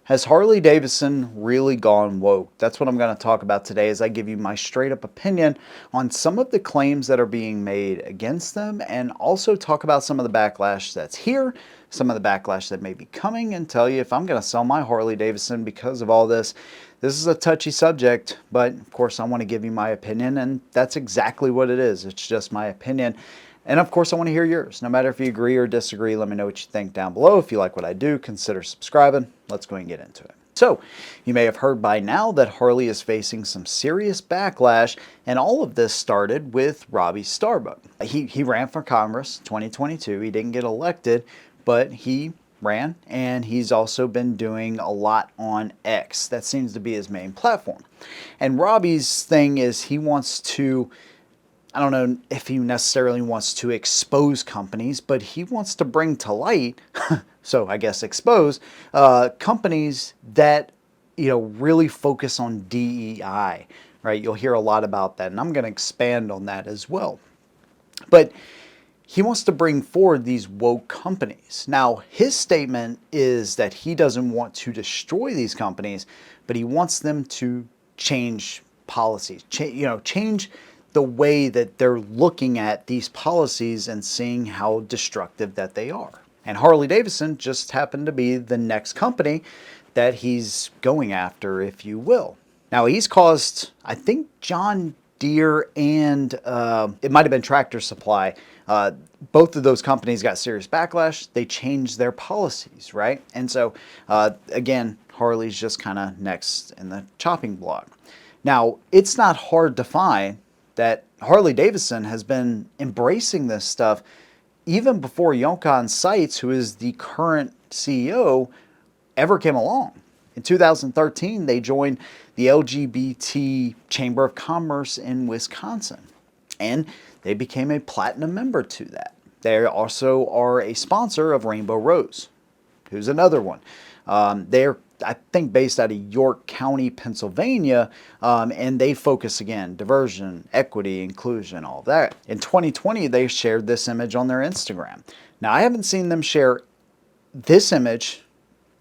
Has Harley Davidson really gone woke? That's what I'm going to talk about today as I give you my straight up opinion on some of the claims that are being made against them, and also talk about some of the backlash that's here, some of the backlash that may be coming, and tell you if I'm going to sell my Harley Davidson because of all this. This is a touchy subject, but of course I want to give you my opinion, and that's exactly what it is. It's just my opinion. And of course, I want to hear yours. No matter if you agree or disagree, let me know what you think down below. If you like what I do, consider subscribing. Let's go and get into it. So, you may have heard by now that Harley is facing some serious backlash, and all of this started with Robbie Starbuck. He ran for Congress 2022. He didn't get elected, but he ran, and he's also been doing a lot on X. That seems to be his main platform. And Robbie's thing is he wants to, I don't know if he necessarily wants to expose companies, but he wants to bring to light, so I guess expose, companies that, really focus on DEI, right? You'll hear a lot about that, and I'm going to expand on that as well. But he wants to bring forward these woke companies. Now, his statement is that he doesn't want to destroy these companies, but he wants them to change policies, change the way that they're looking at these policies and seeing how destructive that they are. And Harley Davidson just happened to be the next company that he's going after, if you will. Now, he's caused, I think, John Deere and it might have been Tractor Supply. Both of those companies got serious backlash. They changed their policies, right? And so, again, Harley's just kind of next in the chopping block. Now, it's not hard to find that Harley Davidson has been embracing this stuff even before Jochen Seitz, who is the current CEO, ever came along. In 2013, they joined the LGBT Chamber of Commerce in Wisconsin, and they became a platinum member to that. They also are a sponsor of Rainbow Rose, who's another one. They're, I think, based out of York County, Pennsylvania, and they focus, again, diversion, equity, inclusion, all that. In 2020, they shared this image on their Instagram. Now, I haven't seen them share this image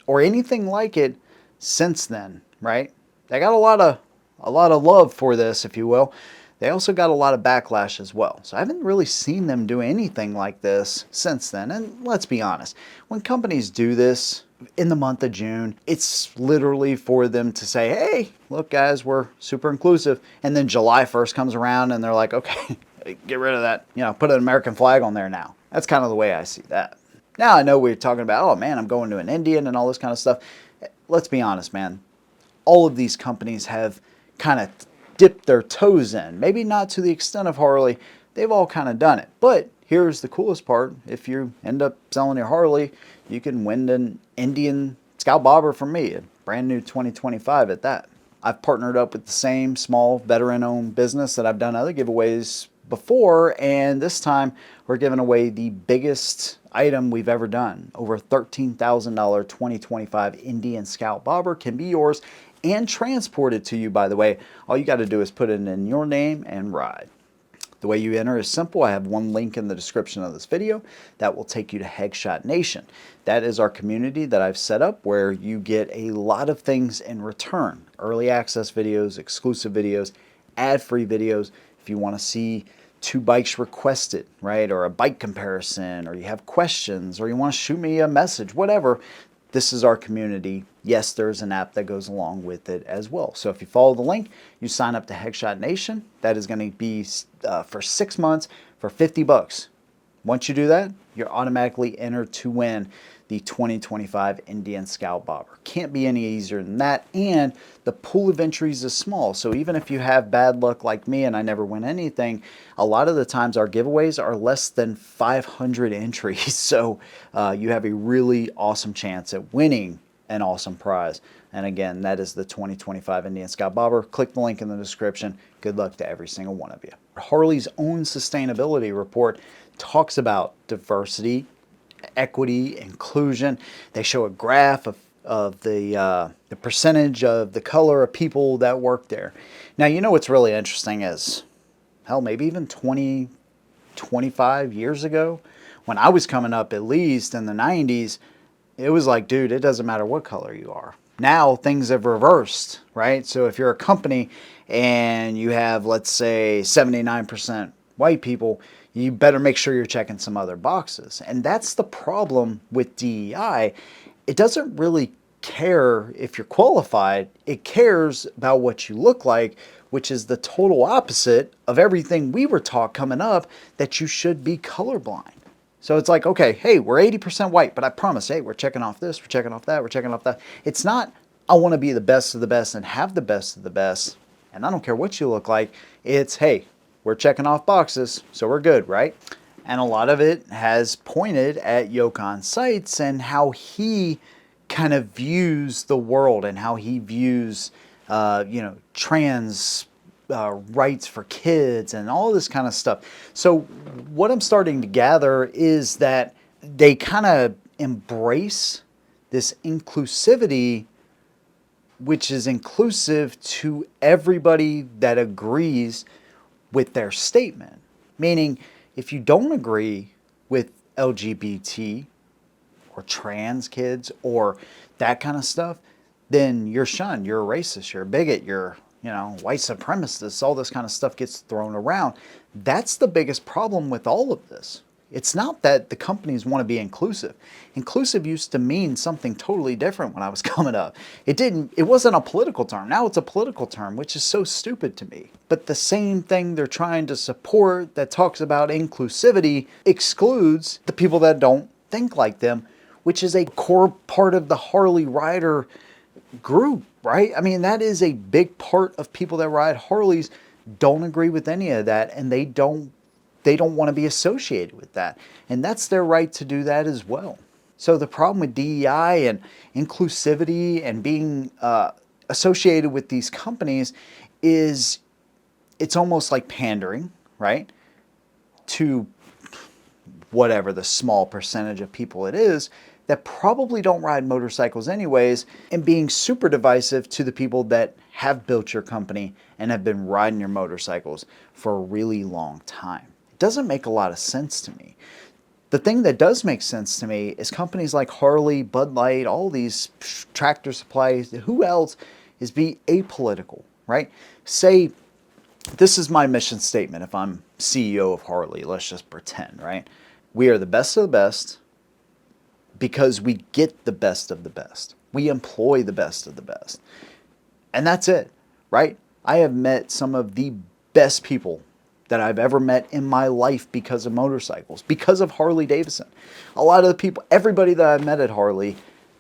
or anything like it since then, right? They got a lot of love for this, if you will. They also got a lot of backlash as well. So I haven't really seen them do anything like this since then. And let's be honest, when companies do this in the month of June, it's literally for them to say, hey, look guys, we're super inclusive. And then July 1st comes around and they're like, okay, get rid of that, put an American flag on there now. That's kind of the way I see that. Now I know we're talking about, oh man, I'm going to an Indian and all this kind of stuff. Let's be honest, man. All of these companies have kind of dipped their toes in. Maybe not to the extent of Harley. They've all kind of done it. But here's the coolest part. If you end up selling your Harley, you can win an Indian Scout Bobber from me, a brand new 2025 at that. I've partnered up with the same small veteran-owned business that I've done other giveaways before, and this time we're giving away the biggest item we've ever done. Over $13,000 2025 Indian Scout Bobber can be yours and transported to you, by the way. All you got to do is put it in your name and ride. The way you enter is simple. I have one link in the description of this video that will take you to Headshot Nation. That is our community that I've set up where you get a lot of things in return. Early access videos, exclusive videos, ad-free videos. If you want to see 2 bikes requested, right? Or a bike comparison, or you have questions, or you want to shoot me a message, whatever. This is our community. Yes, there's an app that goes along with it as well. So if you follow the link, you sign up to Headshot Nation. That is going to be for 6 months for $50. Once you do that, you're automatically entered to win the 2025 Indian Scout Bobber. Can't be any easier than that. And the pool of entries is small. So even if you have bad luck like me and I never win anything, a lot of the times our giveaways are less than 500 entries. So you have a really awesome chance at winning an awesome prize. And again, that is the 2025 Indian Scout Bobber. Click the link in the description. Good luck to every single one of you. Harley's own sustainability report talks about diversity, equity, inclusion. They show a graph of the percentage of the color of people that work there. Now, what's really interesting is, hell, maybe even 20, 25 years ago, when I was coming up, at least in the 90s, It was like, dude, it doesn't matter what color you are. Now things have reversed, right? So if you're a company and you have, let's say, 79% white people, you better make sure you're checking some other boxes. And that's the problem with DEI. It doesn't really care if you're qualified. It cares about what you look like, which is the total opposite of everything we were taught coming up, that you should be colorblind. So it's like, okay, hey, we're 80% white, but I promise, hey, we're checking off this, we're checking off that, we're checking off that. It's not, I want to be the best of the best and have the best of the best, and I don't care what you look like. It's, hey, we're checking off boxes, so we're good, right? And a lot of it has pointed at Yokan Sites and how he kind of views the world and how he views, trans rights for kids and all this kind of stuff. So what I'm starting to gather is that they kind of embrace this inclusivity, which is inclusive to everybody that agrees with their statement. Meaning, if you don't agree with LGBT or trans kids or that kind of stuff, then you're shunned, you're a racist, you're a bigot, you're white supremacists, all this kind of stuff gets thrown around. That's the biggest problem with all of this. It's not that the companies want to be inclusive. Inclusive used to mean something totally different when I was coming up. It wasn't a political term. Now it's a political term, which is so stupid to me. But the same thing they're trying to support that talks about inclusivity excludes the people that don't think like them, which is a core part of the Harley rider group, right? I mean, that is a big part of people that ride Harleys don't agree with any of that, and they don't want to be associated with that. And that's their right to do that as well. So the problem with DEI and inclusivity and being associated with these companies is it's almost like pandering, right? To whatever the small percentage of people it is that probably don't ride motorcycles anyways, and being super divisive to the people that have built your company and have been riding your motorcycles for a really long time. It doesn't make a lot of sense to me. The thing that does make sense to me is companies like Harley, Bud Light, all these Tractor Supplies, who else is be apolitical, right? Say, this is my mission statement if I'm CEO of Harley, let's just pretend, right? We are the best of the best because we get the best of the best. We employ the best of the best. And that's it, right? I have met some of the best people that I've ever met in my life because of motorcycles, because of Harley Davidson. A lot of the people, everybody that I've met at Harley,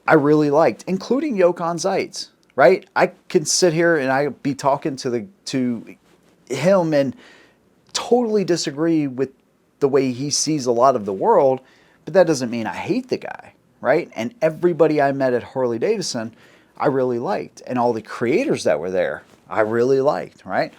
I really liked, including Yokan Zeitz, right? I can sit here and I be talking to him and totally disagree with the way he sees a lot of the world, but that doesn't mean I hate the guy, right? And everybody I met at Harley Davidson, I really liked. And all the creators that were there, I really liked, right?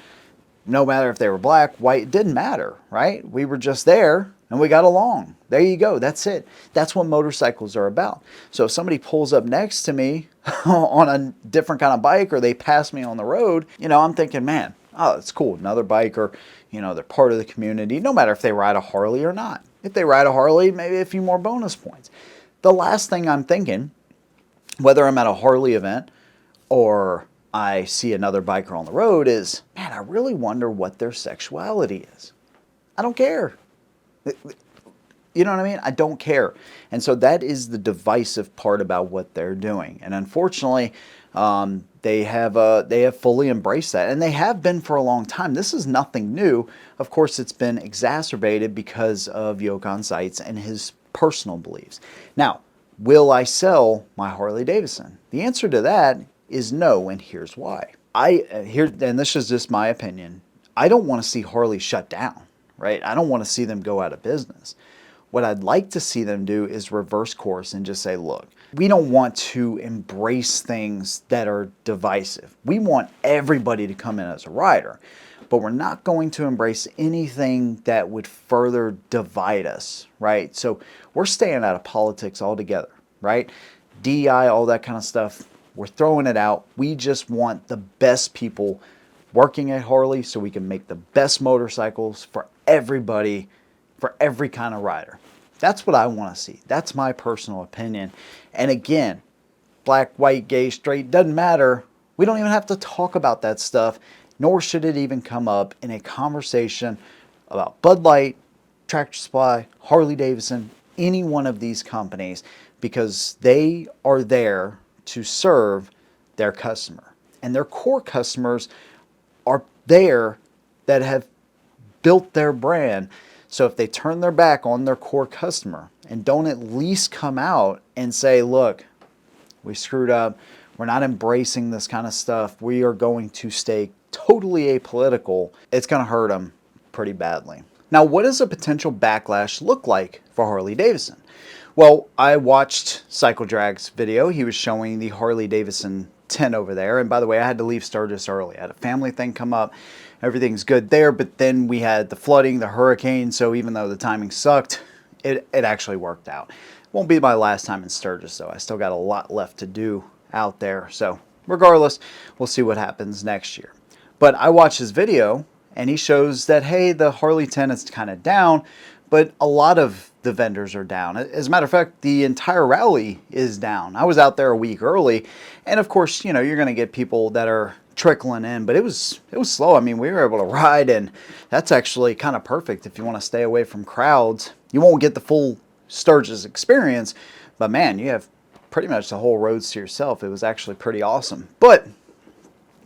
No matter if they were black, white, it didn't matter, right? We were just there and we got along. There you go. That's it. That's what motorcycles are about. So if somebody pulls up next to me on a different kind of bike or they pass me on the road, I'm thinking, man, oh, it's cool. Another biker, they're part of the community, no matter if they ride a Harley or not. If they ride a Harley, maybe a few more bonus points. The last thing I'm thinking, whether I'm at a Harley event or I see another biker on the road, is, man, I really wonder what their sexuality is. I don't care. You know what I mean? I don't care. And so that is the divisive part about what they're doing. And unfortunately, they have fully embraced that, and they have been for a long time. This is nothing new. Of course, it's been exacerbated because of Yokan Zeitz and his personal beliefs. Now, will I sell my Harley Davidson? The answer to that is no, and here's why. And this is just my opinion. I don't want to see Harley shut down, right? I don't want to see them go out of business. What I'd like to see them do is reverse course and just say, look, we don't want to embrace things that are divisive. We want everybody to come in as a rider, but we're not going to embrace anything that would further divide us, right? So we're staying out of politics altogether, right? DEI, all that kind of stuff, we're throwing it out. We just want the best people working at Harley so we can make the best motorcycles for everybody, for every kind of rider. That's what I want to see. That's my personal opinion. And again, black, white, gay, straight, doesn't matter. We don't even have to talk about that stuff, nor should it even come up in a conversation about Bud Light, Tractor Supply, Harley Davidson, any one of these companies, because they are there to serve their customer. And their core customers are there that have built their brand. So if they turn their back on their core customer and don't at least come out and say, look, we screwed up, we're not embracing this kind of stuff, we are going to stay totally apolitical, it's going to hurt them pretty badly. Now, what does a potential backlash look like for Harley Davidson? Well, I watched Cycle Drag's video. He was showing the Harley Davidson 10 over there. And by the way, I had to leave Sturgis early. I had a family thing come up. Everything's good there. But then we had the flooding, the hurricane. So even though the timing sucked, it actually worked out. Won't be my last time in Sturgis, though. I still got a lot left to do out there. So regardless, we'll see what happens next year. But I watched his video, and he shows that, hey, the Harley 10 is kind of down, but a lot of the vendors are down. As a matter of fact, the entire rally is down. I was out there a week early, and of course, you know, you're going to get people that are trickling in, but it was slow. I mean, we were able to ride, and that's actually kind of perfect if you want to stay away from crowds. You won't get the full Sturgis experience, but man, you have pretty much the whole roads to yourself. It was actually pretty awesome. But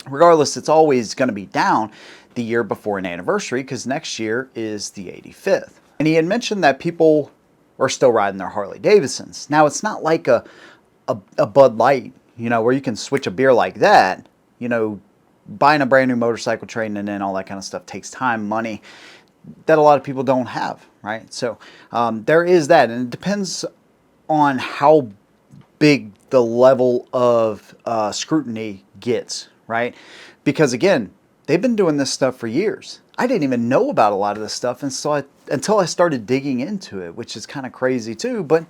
regardless, it's always going to be down the year before an anniversary, because next year is the 85th. And he had mentioned that people are still riding their Harley Davidsons. Now, it's not like a Bud Light, you know, where you can switch a beer like that. You know, buying a brand new motorcycle, trading in, all that kind of stuff takes time, money that a lot of people don't have, right? So there is that, and it depends on how big the level of scrutiny gets, right? Because again, they've been doing this stuff for years. I didn't even know about a lot of this stuff until I started digging into it, which is kind of crazy too. But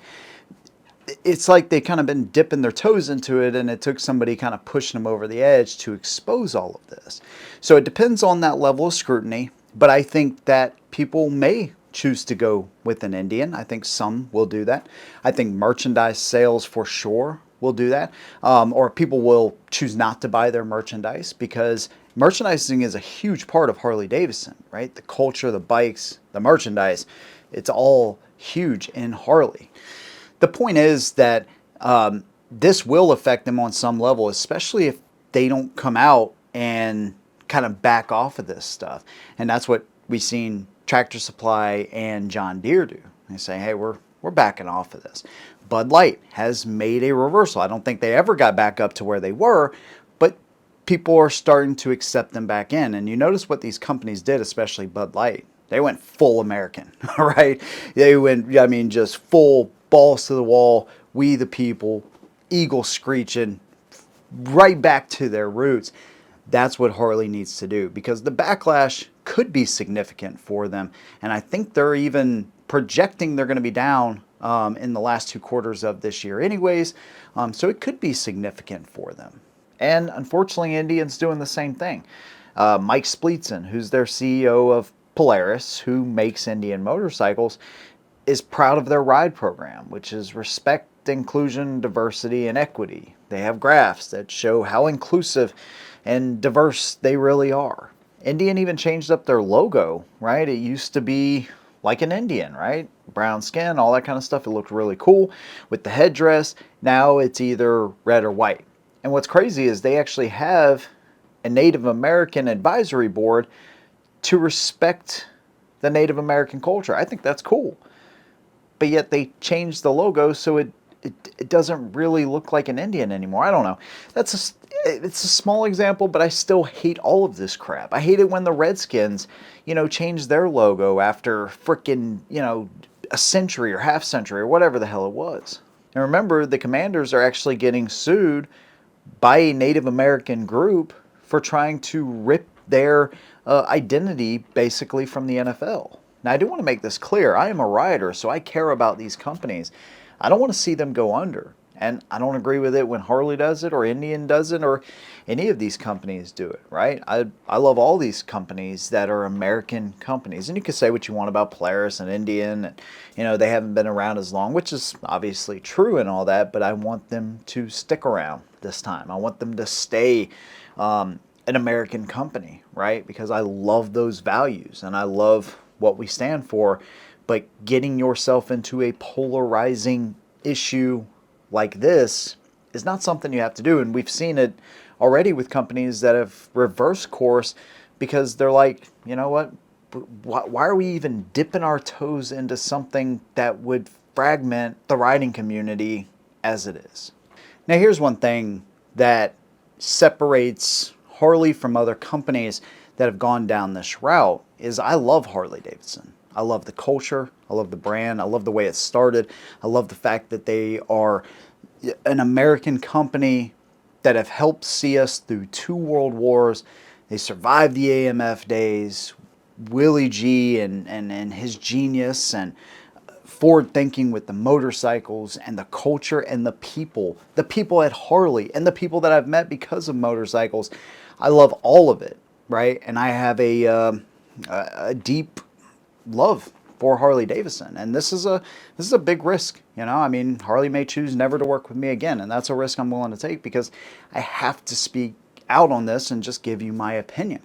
it's like they kind of been dipping their toes into it, and it took somebody kind of pushing them over the edge to expose all of this. So it depends on that level of scrutiny, but I think that people may choose to go with an Indian. I think some will do that. I think merchandise sales for sure will do that. Or people will choose not to buy their merchandise, because merchandising is a huge part of Harley Davidson, right? The culture, the bikes, the merchandise, it's all huge in Harley. The point is that this will affect them on some level, especially if they don't come out and kind of back off of this stuff. And that's what we've seen Tractor Supply and John Deere do. They say, hey, we're backing off of this. Bud Light has made a reversal. I don't think they ever got back up to where they were, but people are starting to accept them back in. And you notice what these companies did, especially Bud Light. They went full American, right? They went, I mean, just full balls to the wall, we the people, eagle screeching, right back to their roots. That's what Harley needs to do, because the backlash could be significant for them. And I think they're even projecting they're going to be down in the last 2 quarters of this year anyways. So it could be significant for them. And unfortunately, Indian's doing the same thing. Mike Spleetson, who's their CEO of Polaris, who makes Indian motorcycles, is proud of their ride program, which is respect, inclusion, diversity, and equity. They have graphs that show how inclusive and diverse they really are. Indian even changed up their logo, right? It used to be like an Indian, right? Brown skin, all that kind of stuff. It looked really cool with the headdress. Now it's either red or white. And what's crazy is they actually have a Native American advisory board to respect the Native American culture. I think that's cool. But yet they changed the logo so it doesn't really look like an Indian anymore. I don't know. It's a small example, but I still hate all of this crap. I hate it when the Redskins, changed their logo after frickin', a century or half century or whatever the hell it was. And remember, the Commanders are actually getting sued by a Native American group for trying to rip their identity basically from the NFL. Now, I do want to make this clear. I am a rider, so I care about these companies. I don't want to see them go under. And I don't agree with it when Harley does it or Indian does it or any of these companies do it, right? I love all these companies that are American companies. And you can say what you want about Polaris and Indian. And, they haven't been around as long, which is obviously true and all that. But I want them to stick around this time. I want them to stay an American company, right? Because I love those values and I love what we stand for. But getting yourself into a polarizing issue like this is not something you have to do. And we've seen it already with companies that have reversed course because they're like, you know what? Why are we even dipping our toes into something that would fragment the riding community as it is? Now, here's one thing that separates Harley from other companies that have gone down this route is I love Harley Davidson. I love the culture. I love the brand. I love the way it started. I love the fact that they are an American company that have helped see us through 2 world wars. They survived the AMF days. Willie G and his genius and forward thinking with the motorcycles and the culture and the people at Harley and the people that I've met because of motorcycles. I love all of it, right? And I have a deep love for Harley Davidson, and this is a big risk. I mean, Harley may choose never to work with me again, and that's a risk I'm willing to take because I have to speak out on this and just give you my opinion.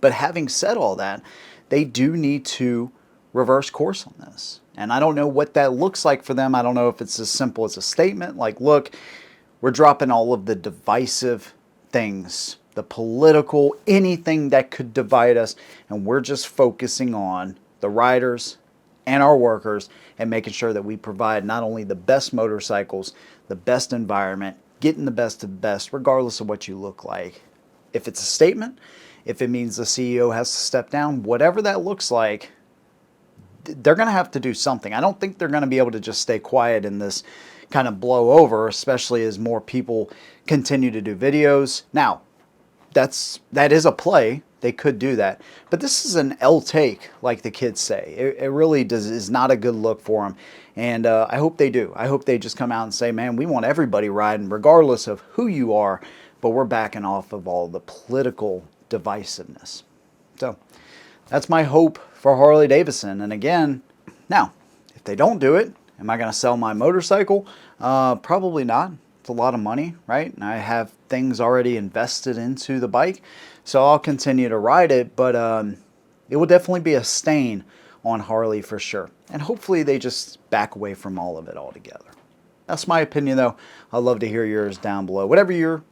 But having said all that, they do need to reverse course on this. And I don't know what that looks like for them. I don't know if it's as simple as a statement like, look, we're dropping all of the divisive things, the political, anything that could divide us, and we're just focusing on the riders and our workers and making sure that we provide not only the best motorcycles, the best environment, getting the best of the best, regardless of what you look like. If it's a statement, if it means the CEO has to step down, whatever that looks like, they're going to have to do something. I don't think they're going to be able to just stay quiet and this kind of blow over, especially as more people continue to do videos. Now, that is a play. They could do that. But this is an L take, like the kids say. It really is not a good look for them. And I hope they do. I hope they just come out and say, man, we want everybody riding regardless of who you are, but we're backing off of all the political divisiveness. So that's my hope for Harley Davidson. And again, now, if they don't do it, am I going to sell my motorcycle? Probably not. It's a lot of money, right? And I have things already invested into the bike, so I'll continue to ride it, but it will definitely be a stain on Harley for sure. And hopefully they just back away from all of it altogether. That's my opinion, though. I'd love to hear yours down below. Whatever your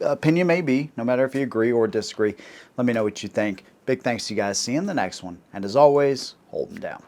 opinion may be, no matter if you agree or disagree, let me know what you think. Big thanks to you guys. See you in the next one. And as always, hold them down.